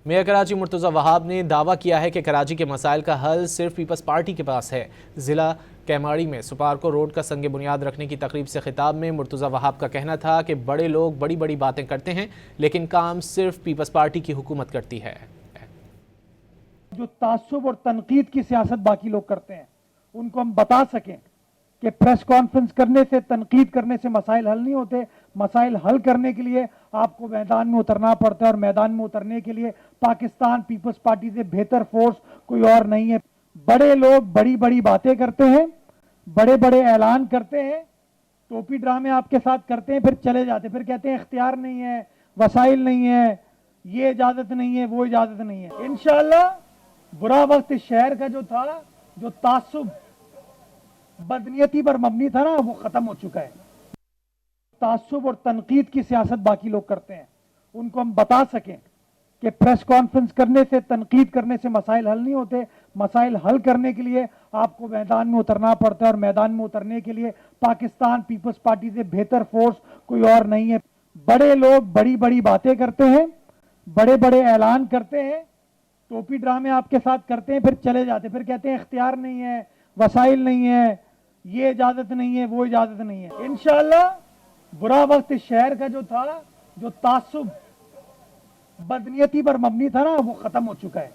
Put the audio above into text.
Mayor Karachi Murtaza وہاب نے دعویٰ کیا ہے کہ کراچی کے مسائل کا حل صرف پیپلز پارٹی کے پاس ہے۔ ضلع کیماڑی میں سپارکو روڈ کا سنگ بنیاد رکھنے کی تقریب سے خطاب میں مرتضی وہاب کا کہنا تھا کہ بڑے لوگ بڑی بڑی باتیں کرتے ہیں لیکن کام صرف پیپلز پارٹی کی حکومت کرتی ہے۔ جو تعصب اور تنقید کی سیاست باقی لوگ کرتے ہیں ان کو ہم بتا سکیں کہ پریس کانفرنس کرنے سے، تنقید کرنے سے مسائل حل نہیں ہوتے۔ مسائل حل کرنے کے لیے آپ کو میدان میں اترنا پڑتا ہے، اور میدان میں اترنے کے لیے پاکستان پیپلز پارٹی سے بہتر فورس کوئی اور نہیں ہے۔ بڑے لوگ بڑی بڑی باتیں کرتے ہیں، بڑے بڑے اعلان کرتے ہیں، ٹوپی ڈرامے آپ کے ساتھ کرتے ہیں، پھر چلے جاتے ہیں، پھر کہتے ہیں اختیار نہیں ہے، وسائل نہیں ہے، یہ اجازت نہیں ہے، وہ اجازت نہیں ہے۔ انشاءاللہ برا وقت اس شہر کا جو تھا، جو تعصب بدنیتی پر مبنی تھا نا، وہ ختم ہو چکا ہے۔ تعصب اور تنقید کی سیاست باقی لوگ کرتے ہیں ان کو ہم بتا سکیں کہ پریس کانفرنس کرنے سے، تنقید کرنے سے مسائل حل نہیں ہوتے۔ مسائل حل کرنے کے لیے آپ کو میدان میں اترنا پڑتا ہے، اور میدان میں اترنے کے لیے پاکستان پیپلز پارٹی سے بہتر فورس کوئی اور نہیں ہے۔ بڑے لوگ بڑی بڑی باتیں کرتے ہیں، بڑے بڑے اعلان کرتے ہیں، ٹوپی ڈرامے آپ کے ساتھ کرتے ہیں، پھر چلے جاتے ہیں، پھر کہتے ہیں اختیار نہیں ہے، وسائل نہیں ہے، یہ اجازت نہیں ہے، وہ اجازت نہیں ہے۔ انشاءاللہ برا وقت اس شہر کا جو تھا، جو تعصب بدنیتی پر مبنی تھا نا، وہ ختم ہو چکا ہے۔